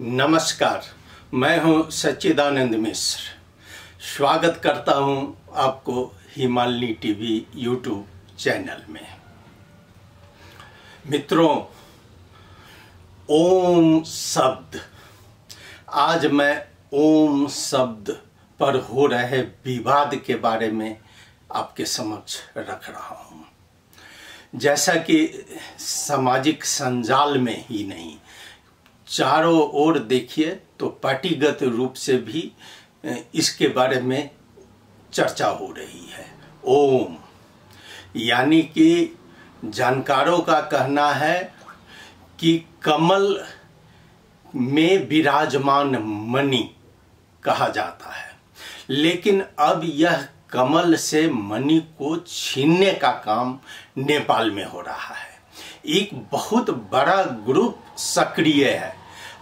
नमस्कार, मैं हूं सच्चिदानंद मिश्र। स्वागत करता हूं आपको हिमालनी टीवी यूट्यूब चैनल में। मित्रों, ओम शब्द, आज मैं ओम शब्द पर हो रहे विवाद के बारे में आपके समक्ष रख रहा हूं। जैसा कि सामाजिक संजाल में ही नहीं, चारों ओर देखिए तो पार्टीगत रूप से भी इसके बारे में चर्चा हो रही है। ओम यानी कि जानकारों का कहना है कि कमल में विराजमान मणि कहा जाता है, लेकिन अब यह कमल से मणि को छीनने का काम नेपाल में हो रहा है। एक बहुत बड़ा ग्रुप सक्रिय है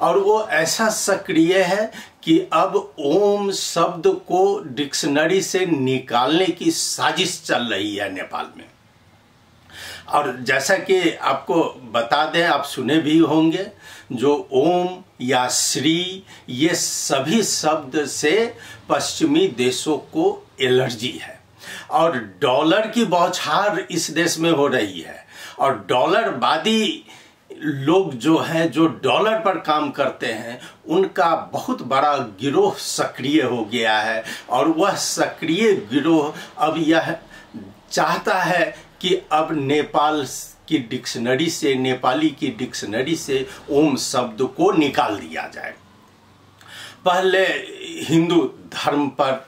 और वो ऐसा सक्रिय है कि अब ओम शब्द को डिक्शनरी से निकालने की साजिश चल रही है नेपाल में। और जैसा कि आपको बता दें, आप सुने भी होंगे, जो ओम या श्री, ये सभी शब्द से पश्चिमी देशों को एलर्जी है और डॉलर की बौछार इस देश में हो रही है। और डॉलरवादी लोग जो हैं, जो डॉलर पर काम करते हैं, उनका बहुत बड़ा गिरोह सक्रिय हो गया है। और वह सक्रिय गिरोह अब यह चाहता है कि अब नेपाल की डिक्शनरी से, नेपाली की डिक्शनरी से ओम शब्द को निकाल दिया जाए। पहले हिंदू धर्म पर,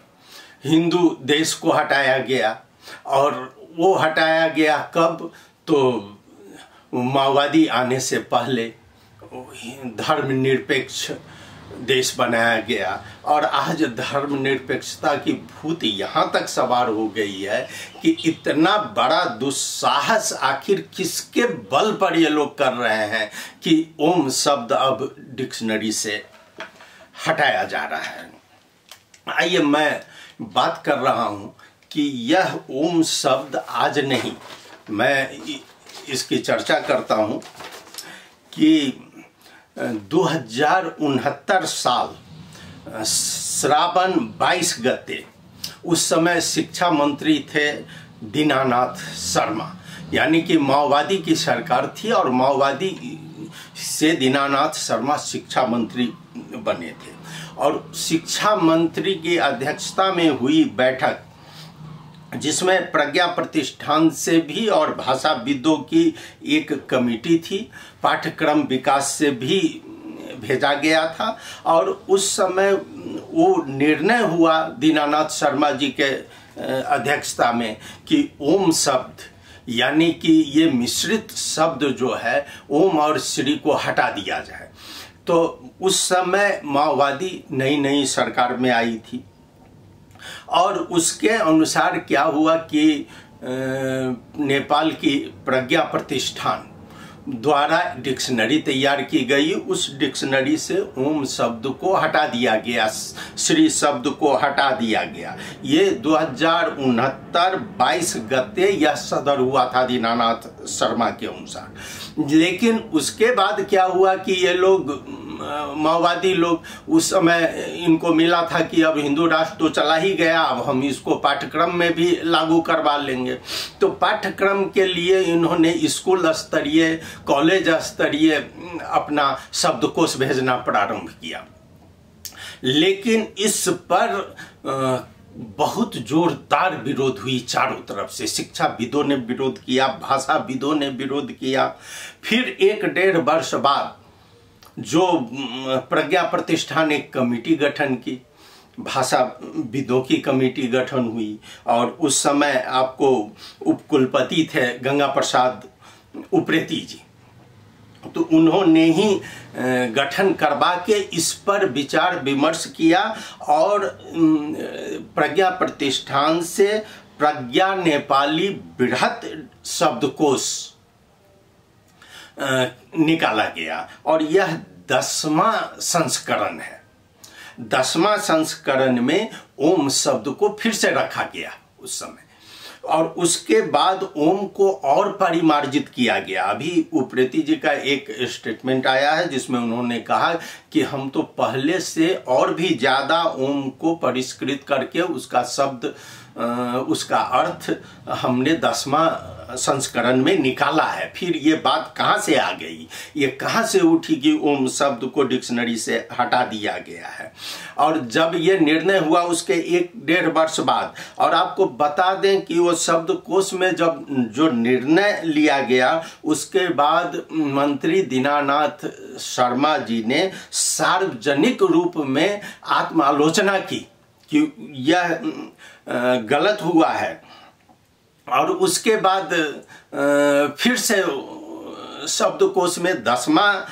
हिंदू देश को हटाया गया, और वो हटाया गया कब? तो माओवादी आने से पहले धर्मनिरपेक्ष देश बनाया गया। और आज धर्मनिरपेक्षता की भूत यहाँ तक सवार हो गई है कि इतना बड़ा दुस्साहस आखिर किसके बल पर ये लोग कर रहे हैं कि ओम शब्द अब डिक्शनरी से हटाया जा रहा है। आइए, मैं बात कर रहा हूँ कि यह ओम शब्द आज नहीं, मैं इसकी चर्चा करता हूँ कि 2069 साल श्रावण 22 गते, उस समय शिक्षा मंत्री थे दीनानाथ शर्मा, यानी कि माओवादी की सरकार थी और माओवादी से दीनानाथ शर्मा शिक्षा मंत्री बने थे। और शिक्षा मंत्री की अध्यक्षता में हुई बैठक, जिसमें प्रज्ञा प्रतिष्ठान से भी और भाषाविदों की एक कमेटी थी, पाठ्यक्रम विकास से भी भेजा गया था। और उस समय वो निर्णय हुआ दीनानाथ शर्मा जी के अध्यक्षता में कि ओम शब्द, यानी कि ये मिश्रित शब्द जो है ओम और श्री को हटा दिया जाए। तो उस समय माओवादी नई सरकार में आई थी और उसके अनुसार क्या हुआ कि नेपाल की प्रज्ञा प्रतिष्ठान द्वारा डिक्शनरी तैयार की गई। उस डिक्शनरी से ओम शब्द को हटा दिया गया, श्री शब्द को हटा दिया गया। ये 2069 22 गते यह सदर हुआ था दीनानाथ शर्मा के अनुसार। लेकिन उसके बाद क्या हुआ कि ये लोग, माओवादी लोग, उस समय इनको मिला था कि अब हिंदू राष्ट्र तो चला ही गया, अब हम इसको पाठ्यक्रम में भी लागू करवा लेंगे। तो पाठ्यक्रम के लिए इन्होंने स्कूल स्तरीय, कॉलेज स्तरीय अपना शब्दकोश भेजना प्रारंभ किया। लेकिन इस पर बहुत जोरदार विरोध हुई चारों तरफ से। शिक्षाविदों ने विरोध किया, भाषाविदों ने विरोध किया। फिर 1-1.5 वर्ष बाद जो प्रज्ञा प्रतिष्ठान एक कमेटी गठन की, भाषाविदों की कमेटी गठन हुई, और उस समय आपको उपकुलपति थे गंगा प्रसाद उप्रेती जी। तो उन्होंने ही गठन करवा के इस पर विचार विमर्श किया और प्रज्ञा प्रतिष्ठान से प्रज्ञा नेपाली बृहत शब्दकोश निकाला गया। और यह 10वां संस्करण है। 10वां संस्करण में ओम शब्द को फिर से रखा गया उस समय। और उसके बाद ओम को और परिमार्जित किया गया। अभी उप्रेती जी का एक स्टेटमेंट आया है जिसमें उन्होंने कहा कि हम तो पहले से और भी ज़्यादा ओम को परिष्कृत करके उसका शब्द उसका अर्थ हमने 10वां संस्करण में निकाला है। फिर ये बात कहाँ से आ गई, ये कहाँ से उठी कि ओम शब्द को डिक्शनरी से हटा दिया गया है। और जब ये निर्णय हुआ उसके 1-1.5 वर्ष बाद, और आपको बता दें कि वो शब्दकोश में जब जो निर्णय लिया गया उसके बाद मंत्री दीनानाथ शर्मा जी ने सार्वजनिक रूप में आत्मालोचना की कि यह गलत हुआ है, और उसके बाद फिर से शब्दकोश में 10वां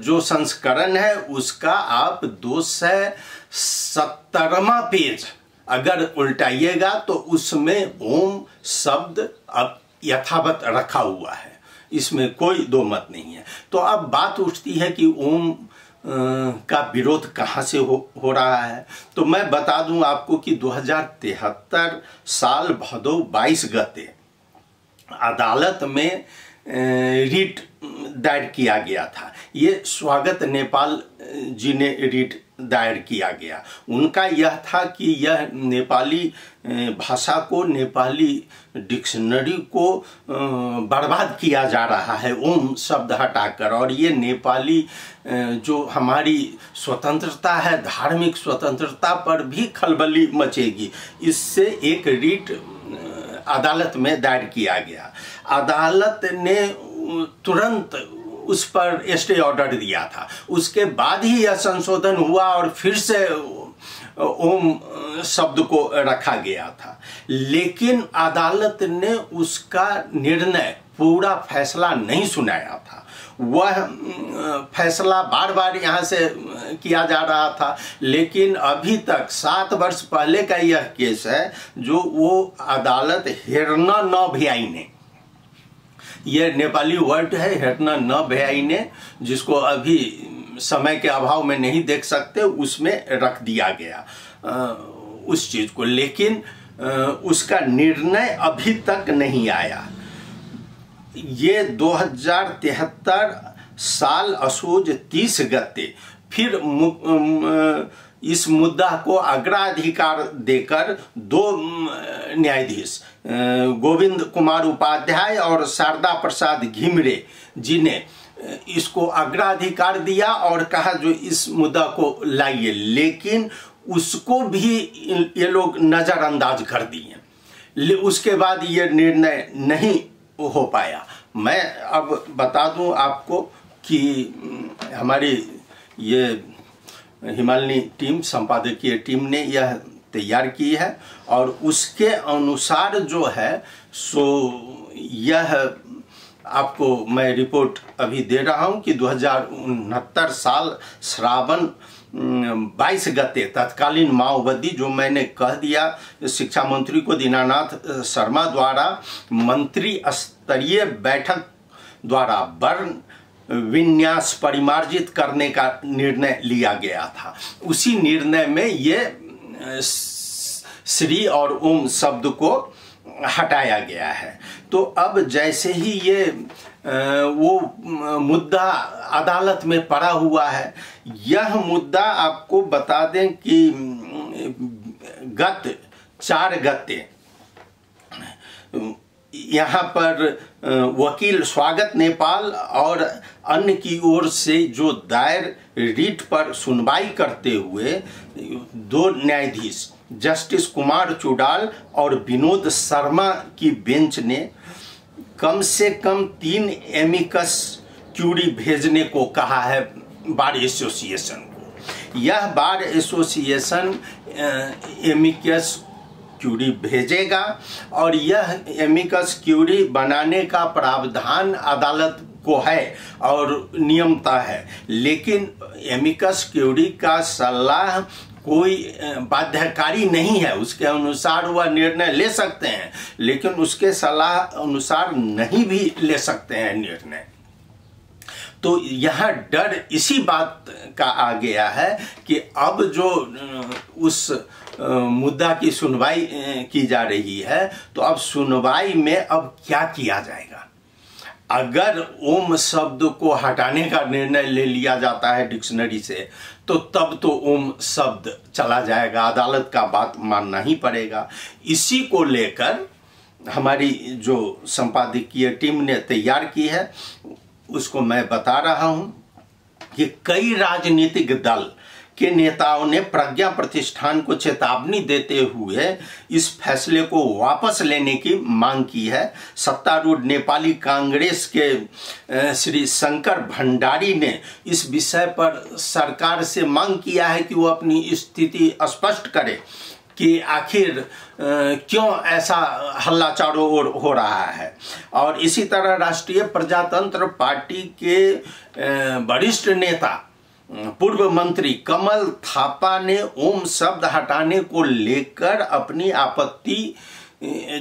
जो संस्करण है उसका आप 217वां पेज अगर उल्टाइएगा तो उसमें ओम शब्द अब यथावत रखा हुआ है, इसमें कोई दो मत नहीं है। तो अब बात उठती है कि ओम का विरोध कहाँ से हो रहा है। तो मैं बता दूं आपको कि 2073 साल भदौ 22 गते अदालत में रिट दायर किया गया था। ये स्वागत नेपाल जी ने रिट दायर किया गया। उनका यह था कि यह नेपाली भाषा को, नेपाली डिक्शनरी को बर्बाद किया जा रहा है ओम शब्द हटाकर, और ये नेपाली जो हमारी स्वतंत्रता है, धार्मिक स्वतंत्रता पर भी खलबली मचेगी। इससे एक रिट अदालत में दायर किया गया। अदालत ने तुरंत उस पर स्टे ऑर्डर दिया था। उसके बाद ही यह संशोधन हुआ और फिर से ओम शब्द को रखा गया था। लेकिन अदालत ने उसका निर्णय, पूरा फैसला नहीं सुनाया था। वह फैसला बार बार यहाँ से किया जा रहा था, लेकिन अभी तक 7 वर्ष पहले का यह केस है जो वो अदालत हेर्न नभ्याइने, ये नेपाली वर्ड है हेर्न नभ्याइने, जिसको अभी समय के अभाव में नहीं देख सकते, उसमें रख दिया गया उस चीज को। लेकिन उसका निर्णय अभी तक नहीं आया। ये 2073 साल असोज 30 गते फिर इस मुद्दा को अग्राधिकार देकर 2 न्यायाधीश गोविंद कुमार उपाध्याय और शारदा प्रसाद घिमरे जी ने इसको अग्राधिकार दिया और कहा जो इस मुद्दा को लाइए, लेकिन उसको भी ये लोग नजरअंदाज कर दिए। उसके बाद ये निर्णय नहीं हो पाया। मैं अब बता दूं आपको कि हमारी ये हिमालनी टीम, संपादकीय टीम ने यह तैयार की है, और उसके अनुसार जो है सो यह आपको मैं रिपोर्ट अभी दे रहा हूं कि 2069 साल श्रावण 22 गते तत्कालीन माओवादी, जो मैंने कह दिया शिक्षा मंत्री को दीनानाथ शर्मा द्वारा मंत्री स्तरीय बैठक द्वारा वर्ण विन्यास परिमार्जित करने का निर्णय लिया गया था। उसी निर्णय में ये श्री और ओम शब्द को हटाया गया है। तो अब जैसे ही ये वो मुद्दा अदालत में पड़ा हुआ है, यह मुद्दा आपको बता दें कि गत 4 गते यहाँ पर वकील स्वागत नेपाल और अन्य की ओर से जो दायर रिट पर सुनवाई करते हुए 2 न्यायाधीश जस्टिस कुमार चुडाल और विनोद शर्मा की बेंच ने कम से कम 3 एमिकस क्यूरी भेजने को कहा है बार एसोसिएशन को। यह बार एसोसिएशन एमिकस क्यूरी भेजेगा और यह एमिकस क्यूरी बनाने का प्रावधान अदालत को है और नियमता है, लेकिन एमिकस क्यूरी का सलाह कोई बाध्यकारी नहीं है। उसके अनुसार वह निर्णय ले सकते हैं, लेकिन उसके सलाह अनुसार नहीं भी ले सकते हैं निर्णय। तो यह डर इसी बात का आ गया है कि अब जो उस मुद्दा की सुनवाई की जा रही है, तो अब सुनवाई में अब क्या किया जाएगा? अगर ओम शब्द को हटाने का निर्णय ले लिया जाता है डिक्शनरी से, तो तब तो ओम शब्द चला जाएगा, अदालत का बात मानना ही पड़ेगा। इसी को लेकर हमारी जो संपादकीय टीम ने तैयार की है, उसको मैं बता रहा हूं कि कई राजनीतिक दल के नेताओं ने प्रज्ञा प्रतिष्ठान को चेतावनी देते हुए इस फैसले को वापस लेने की मांग की है। सत्तारूढ़ नेपाली कांग्रेस के श्री शंकर भंडारी ने इस विषय पर सरकार से मांग किया है कि वो अपनी स्थिति स्पष्ट करे कि आखिर क्यों ऐसा हल्ला चारों ओर हो रहा है। और इसी तरह राष्ट्रीय प्रजातंत्र पार्टी के वरिष्ठ नेता पूर्व मंत्री कमल थापा ने ओम शब्द हटाने को लेकर अपनी आपत्ति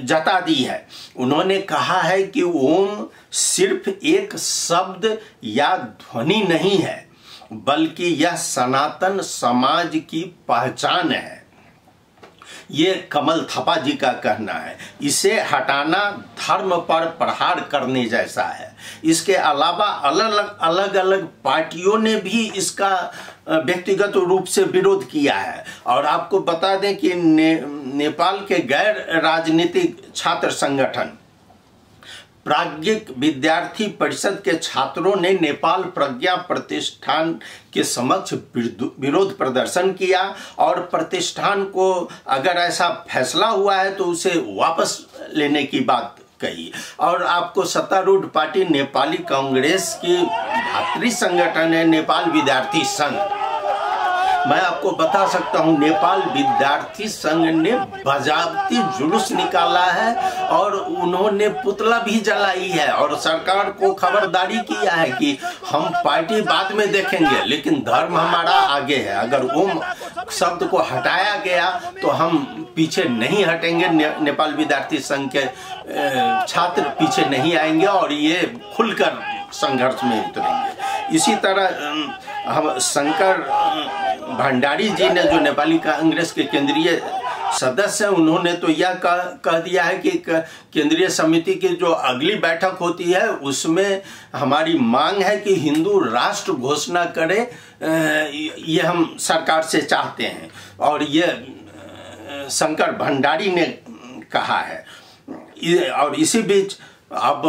जता दी है। उन्होंने कहा है कि ओम सिर्फ एक शब्द या ध्वनि नहीं है, बल्कि यह सनातन समाज की पहचान है। ये कमल थापा जी का कहना है। इसे हटाना धर्म पर प्रहार करने जैसा है। इसके अलावा अलग अलग पार्टियों ने भी इसका व्यक्तिगत रूप से विरोध किया है। और आपको बता दें कि नेपाल के गैर राजनीतिक छात्र संगठन प्राज्ञिक विद्यार्थी परिषद के छात्रों ने नेपाल प्रज्ञा प्रतिष्ठान के समक्ष विरोध प्रदर्शन किया और प्रतिष्ठान को अगर ऐसा फैसला हुआ है तो उसे वापस लेने की बात कही। और आपको सत्तारूढ़ पार्टी नेपाली कांग्रेस की भातृ संगठन है नेपाल विद्यार्थी संघ। मैं आपको बता सकता हूं, नेपाल विद्यार्थी संघ ने बजावती जुलूस निकाला है और उन्होंने पुतला भी जलाई है और सरकार को खबरदारी किया है कि हम पार्टी बाद में देखेंगे, लेकिन धर्म हमारा आगे है। अगर ओम शब्द को हटाया गया तो हम पीछे नहीं हटेंगे। नेपाल विद्यार्थी संघ के छात्र पीछे नहीं आएंगे और ये खुलकर संघर्ष में उतरेंगे। इसी तरह हम शंकर भंडारी जी ने, जो नेपाली कांग्रेस के केंद्रीय सदस्य हैं, उन्होंने तो यह कह दिया है कि केंद्रीय समिति की जो अगली बैठक होती है उसमें हमारी मांग है कि हिंदू राष्ट्र घोषणा करे। ये हम सरकार से चाहते हैं और ये शंकर भंडारी ने कहा है। और इसी बीच अब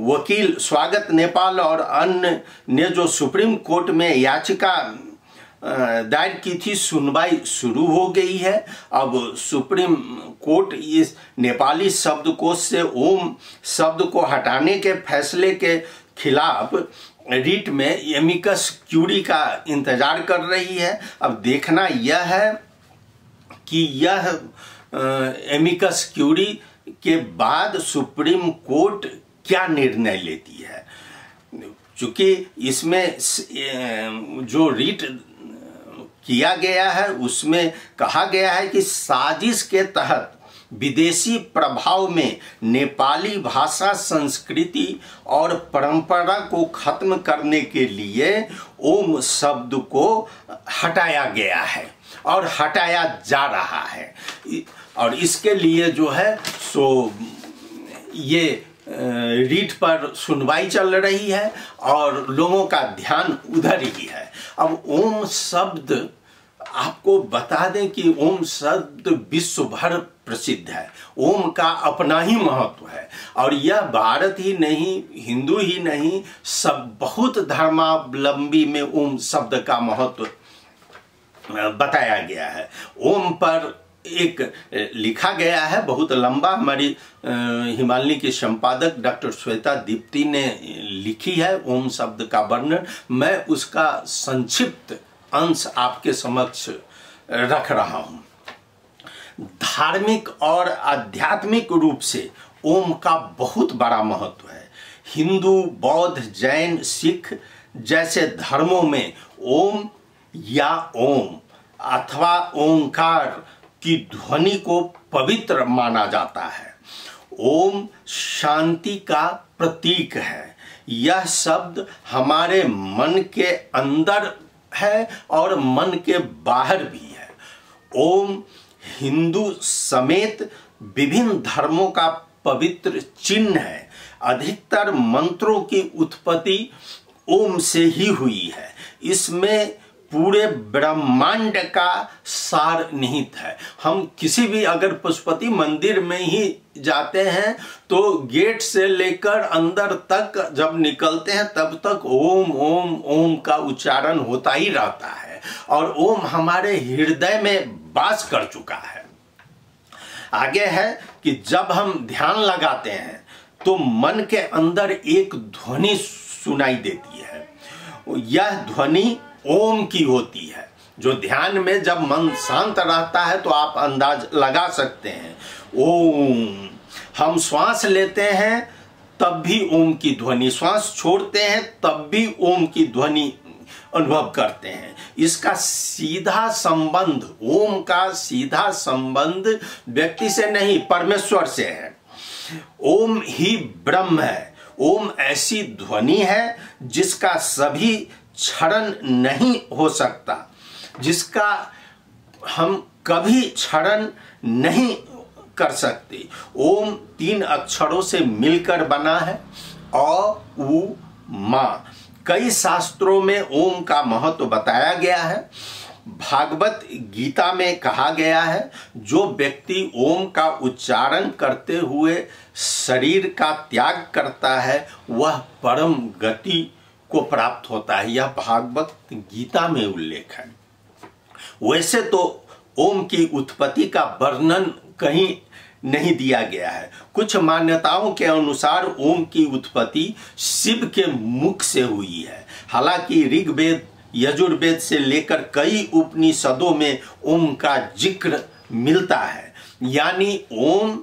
वकील स्वागत नेपाल और अन्य ने जो सुप्रीम कोर्ट में याचिका दायर की थी, सुनवाई शुरू हो गई है। अब सुप्रीम कोर्ट इस नेपाली शब्दकोश से ओम शब्द को हटाने के फैसले के खिलाफ रीट में एमिकस क्यूरी का इंतजार कर रही है। अब देखना यह है कि यह एमिकस क्यूरी के बाद सुप्रीम कोर्ट क्या निर्णय लेती है, क्योंकि इसमें जो रीट किया गया है उसमें कहा गया है कि साजिश के तहत विदेशी प्रभाव में नेपाली भाषा, संस्कृति और परंपरा को खत्म करने के लिए ओम शब्द को हटाया गया है और हटाया जा रहा है। और इसके लिए जो है सो ये रीट पर सुनवाई चल रही है और लोगों का ध्यान उधर ही है। अब ओम शब्द, आपको बता दें कि ओम शब्द विश्व भर प्रसिद्ध है। ओम का अपना ही महत्व है और यह भारत ही नहीं, हिंदू ही नहीं, सब बहुत धर्मावलंबी में ओम शब्द का महत्व बताया गया है। ओम पर एक लिखा गया है बहुत लंबा, हमारी हिमालय की संपादक डॉक्टर श्वेता दीप्ति ने लिखी है ओम शब्द का वर्णन। मैं उसका संक्षिप्त अंश आपके समक्ष रख रहा हूं। धार्मिक और आध्यात्मिक रूप से ओम का बहुत बड़ा महत्व है। हिंदू, बौद्ध, जैन, सिख जैसे धर्मों में ओम या ओम अथवा ओंकार की ध्वनि को पवित्र माना जाता है। ओम शांति का प्रतीक है। यह शब्द हमारे मन के अंदर है और मन के बाहर भी है। ओम हिंदू समेत विभिन्न धर्मों का पवित्र चिन्ह है। अधिकतर मंत्रों की उत्पत्ति ओम से ही हुई है। इसमें पूरे ब्रह्मांड का सार निहित है। हम किसी भी अगर पशुपति मंदिर में ही जाते हैं तो गेट से लेकर अंदर तक जब निकलते हैं तब तक ओम ओम ओम का उच्चारण होता ही रहता है और ओम हमारे हृदय में वास कर चुका है। आगे है कि जब हम ध्यान लगाते हैं तो मन के अंदर एक ध्वनि सुनाई देती है। यह ध्वनि ओम की होती है। जो ध्यान में जब मन शांत रहता है तो आप अंदाज लगा सकते हैं ओम। हम श्वास लेते हैं तब भी ओम की ध्वनि, श्वास छोड़ते हैं तब भी ओम की ध्वनि अनुभव करते हैं। इसका सीधा संबंध, ओम का सीधा संबंध व्यक्ति से नहीं परमेश्वर से है। ओम ही ब्रह्म है। ओम ऐसी ध्वनि है जिसका सभी क्षरण नहीं हो सकता, जिसका हम कभी क्षरण नहीं कर सकते। ओम 3 अक्षरों से मिलकर बना है, अ उ मा। कई शास्त्रों में ओम का महत्व बताया गया है। भागवत गीता में कहा गया है, जो व्यक्ति ओम का उच्चारण करते हुए शरीर का त्याग करता है वह परम गति को प्राप्त होता है। यह भागवत गीता में उल्लेख है। वैसे तो ओम की उत्पत्ति का वर्णन कहीं नहीं दिया गया है। कुछ मान्यताओं के अनुसार ओम की उत्पत्ति शिव के मुख से हुई है। हालांकि ऋग्वेद, यजुर्वेद से लेकर कई उपनिषदों में ओम का जिक्र मिलता है। यानी ओम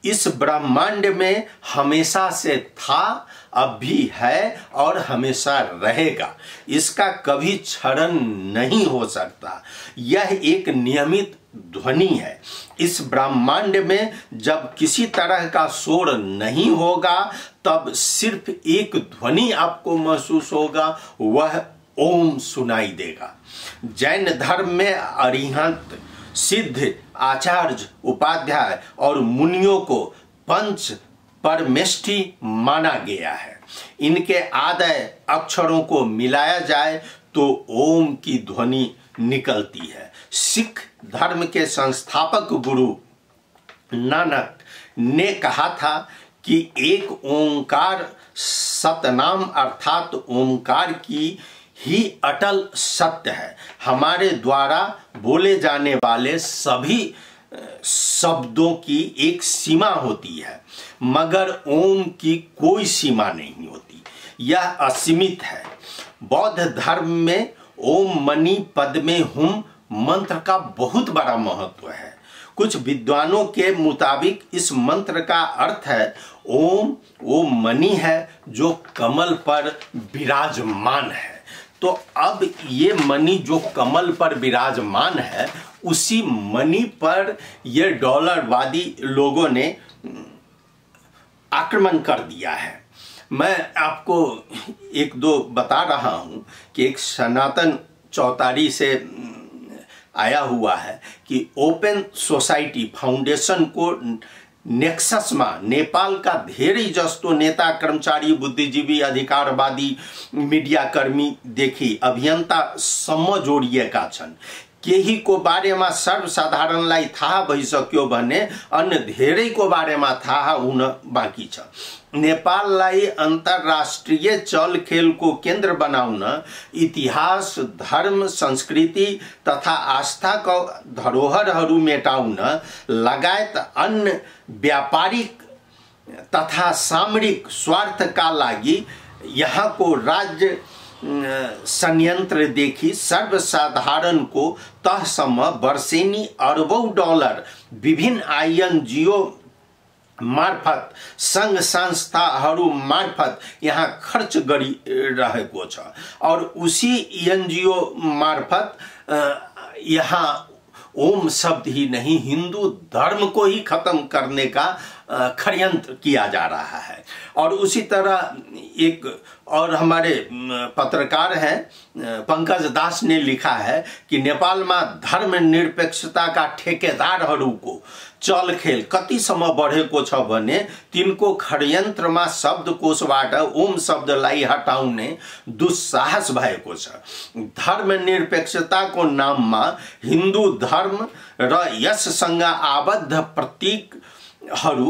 इस ब्रह्मांड में हमेशा से था, अब भी है और हमेशा रहेगा। इसका कभी क्षरण नहीं हो सकता। यह एक नियमित ध्वनि है। इस ब्रह्मांड में जब किसी तरह का शोर नहीं होगा तब सिर्फ एक ध्वनि आपको महसूस होगा, वह ओम सुनाई देगा। जैन धर्म में अरिहंत, सिद्ध, आचार्य, उपाध्याय और मुनियों को पंच परमेष्ठी माना गया है। इनके आदय अक्षरों को मिलाया जाए तो ओम की ध्वनि निकलती है। सिख धर्म के संस्थापक गुरु नानक ने कहा था कि एक ओंकार सतनाम अर्थात ओंकार की ही अटल सत्य है। हमारे द्वारा बोले जाने वाले सभी शब्दों की एक सीमा होती है, मगर ओम की कोई सीमा नहीं होती, यह असीमित है। बौद्ध धर्म में ओम मणि पद्मे हुम मंत्र का बहुत बड़ा महत्व है। कुछ विद्वानों के मुताबिक इस मंत्र का अर्थ है ओम वो मणि है जो कमल पर विराजमान है। तो अब ये मणि जो कमल पर विराजमान है, उसी मणि पर ये डॉलरवादी लोगों ने आक्रमण कर दिया है। मैं आपको एक दो बता रहा हूं कि एक सनातन चौतारी से आया हुआ है कि ओपन सोसाइटी फाउंडेशन को नेक्ससमा नेपाल का धेरै जस्तो नेता, कर्मचारी, बुद्धिजीवी, अधिकारवादी, मीडियाकर्मी देखि अभियन्तासम्म जोडिएका छन्। केहीको बारेमा सर्वसाधारणलाई थाहा भइसक्यो भने अन्य धेरैको बारेमा थाहा हुन बाँकी छ। नेपाललाई अन्तर्राष्ट्रिय चलखेलको केन्द्र बनाउन इतिहास, धर्म, संस्कृति तथा आस्थाका धरोहरहरू मेटाउन लगायत अन्य व्यापारिक तथा सामरिक स्वार्थका लागि यहाँको राज्य संयन्त्रदेखि सर्वसाधारणको तहसम्म वर्षेनी अरबौं डलर विभिन्न आईएनजीओ मार्फत, संघ संस्थाहरू मार्फत यहाँ खर्च गरिरहेको छ और उसी एनजीओ मार्फत यहाँ ओम शब्द ही नहीं हिंदू धर्म को ही खत्म करने का षड्यंत्र किया जा रहा है। और उसी तरह एक और हमारे पत्रकार हैं पंकज दास ने लिखा है कि नेपाल में धर्मनिरपेक्षता का ठेकेदारहरूको चलखेल कतिसम्म बढेको छ भने तिनको षड्यन्त्रमा शब्दकोशबाट ओम शब्दलाई हटाउने दुस्साहस भएको छ। धर्मनिरपेक्षताको नाममा हिन्दू धर्म र यससँग आबद्ध प्रतीकहरूसँग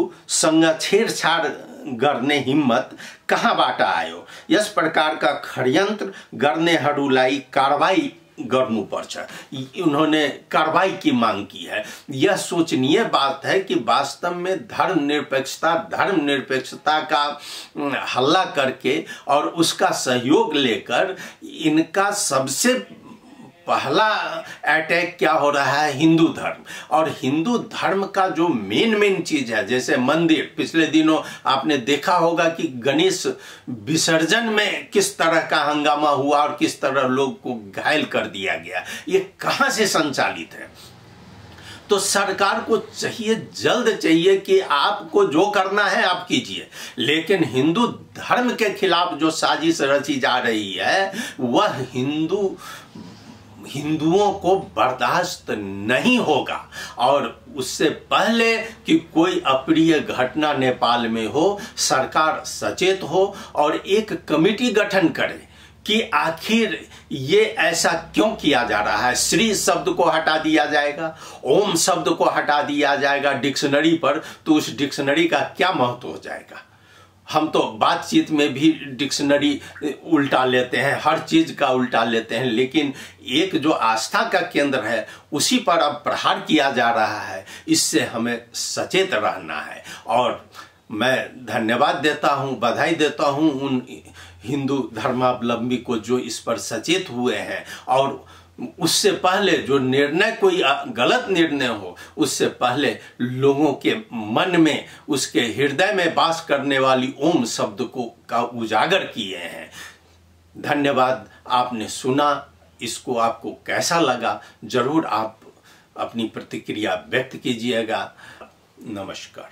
छेडछाड गर्ने हिम्मत कहाँबाट आयो? यस प्रकारका षड्यन्त्र गर्नेहरूलाई कारबाही गर्नुपर्छ। उन्होंने कार्रवाई की मांग की है। यह सोचनीय बात है कि वास्तव में धर्मनिरपेक्षता का हल्ला करके और उसका सहयोग लेकर इनका सबसे पहला अटैक क्या हो रहा है? हिंदू धर्म। और हिंदू धर्म का जो मेन चीज है, जैसे मंदिर, पिछले दिनों आपने देखा होगा कि गणेश विसर्जन में किस तरह का हंगामा हुआ और किस तरह लोग को घायल कर दिया गया। ये कहां से संचालित है? तो सरकार को चाहिए, जल्द चाहिए कि आपको जो करना है आप कीजिए, लेकिन हिंदू धर्म के खिलाफ जो साजिश रची जा रही है वह हिंदुओं को बर्दाश्त नहीं होगा। और उससे पहले कि कोई अप्रिय घटना नेपाल में हो, सरकार सचेत हो और एक कमेटी गठन करे कि आखिर ये ऐसा क्यों किया जा रहा है। श्री शब्द को हटा दिया जाएगा, ओम शब्द को हटा दिया जाएगा डिक्शनरी पर, तो उस डिक्शनरी का क्या महत्व हो जाएगा? हम तो बातचीत में भी डिक्शनरी उल्टा लेते हैं, हर चीज का उल्टा लेते हैं, लेकिन एक जो आस्था का केंद्र है उसी पर अब प्रहार किया जा रहा है। इससे हमें सचेत रहना है। और मैं धन्यवाद देता हूं, बधाई देता हूं उन हिंदू धर्मावलंबी को जो इस पर सचेत हुए हैं। और उससे पहले जो निर्णय, कोई गलत निर्णय हो, उससे पहले लोगों के मन में, उसके हृदय में वास करने वाली ओम शब्द को का उजागर किए हैं। धन्यवाद। आपने सुना, इसको आपको कैसा लगा जरूर आप अपनी प्रतिक्रिया व्यक्त कीजिएगा। नमस्कार।